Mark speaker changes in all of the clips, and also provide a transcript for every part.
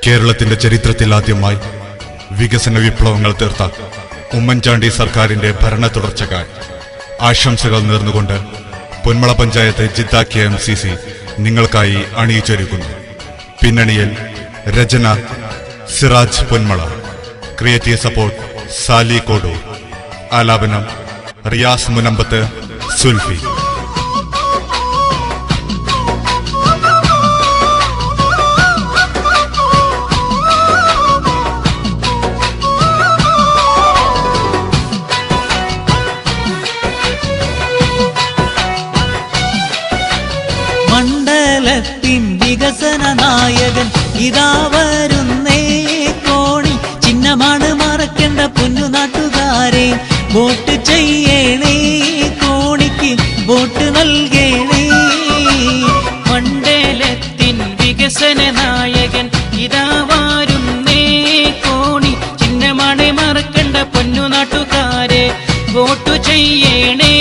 Speaker 1: കേരളത്തിന്റെ ചരിത്രത്തിൽ ആദ്യമായി വികസന വിപ്ലവങ്ങൾ തീർത്ത ഉമ്മൻചാണ്ടി സർക്കാരിന്റെ ഭരണ തുടർച്ചക്കാർ ആശംസകൾ നേർന്നുകൊണ്ട് പൊന്മള പഞ്ചായത്ത് ജിദ്ദ KMCC നിങ്ങൾക്കായി അണിയിച്ചൊരുക്കുന്നു. പിന്നണിയിൽ രചന സിറാജ് പൊന്മള, ക്രിയേറ്റീവ് സപ്പോർട്ട് സാലി കോഡൂർ, ആലാപനം റിയാസ് മുനമ്പത്ത് സുൽഫി.
Speaker 2: മണ്ഡലത്തിൻ വികസന നായകൻ ഇതാ വരുന്നേ കോണി. ചിഹ്നമാണ് മറക്കേണ്ട പൊന്നു നാട്ടുകാരെ, വോട്ട് ചെയ്യണേ കോണിക്ക്, വോട്ട് നൽകണേ.
Speaker 3: മണ്ഡലത്തിൻ വികസന നായകൻ ഇതാ വരുന്നേ കോണി. ചിഹ്നമാണ് മറക്കേണ്ട പൊന്നു നാട്ടുകാരെ, വോട്ട് ചെയ്യണേ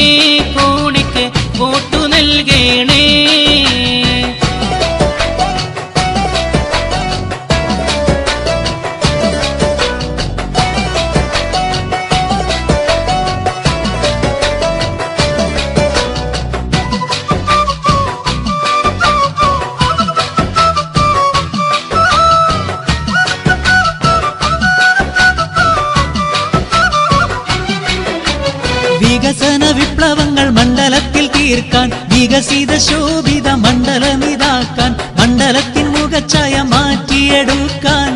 Speaker 3: കോണിക്ക്, വോട്ടു നൽകണേ.
Speaker 2: വികസന വിപ്ലവങ്ങൾ മണ്ഡലത്തിൽ തീർക്കാൻ, വികസിത ശോഭിത മണ്ഡലമിതാക്കാൻ, മണ്ഡലത്തിൻ മുഖച്ഛായ മാറ്റിയെടുക്കാൻ.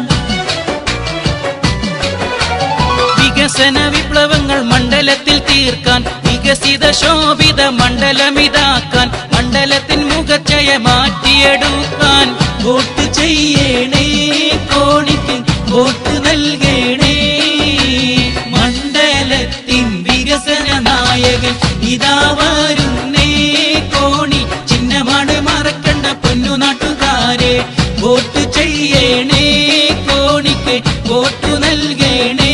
Speaker 3: വികസന വിപ്ലവങ്ങൾ മണ്ഡലത്തിൽ തീർക്കാൻ, വികസിത ശോഭിത മണ്ഡലമിതാക്കാൻ, മണ്ഡലത്തിൻ മുഖച്ഛായ മാറ്റിയെടുക്കാൻ.
Speaker 2: വോട്ട് ചെയ്യണേ കോണിക്ക്, വോട്ട് നൽകണേ. മണ്ഡലത്തിൻ വികസന നായകൻ ഇതാ വരുന്നേ കോണി. ചിഹ്നമാണ് മറക്കണ്ട പൊന്നു നാട്ടുകാരെ, വോട്ട് ചെയ്യണേ കോണിക്ക്, വോട്ട് നൽകണേ.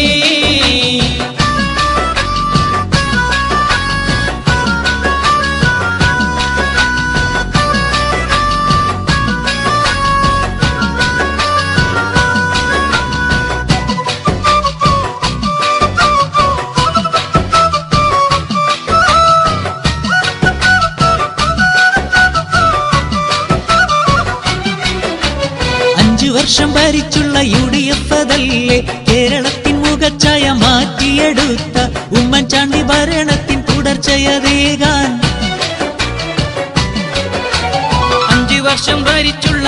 Speaker 2: വർഷം ഭരിച്ചുള്ള UDF അതല്ലേ കേരളത്തിൻ മുഖച്ഛായ മാറ്റിയെടുത്ത ഉമ്മൻചാണ്ടി ഭരണത്തിൻ തുടർച്ചയതേകാൻ.
Speaker 3: 5 വർഷം ഭരിച്ചുള്ള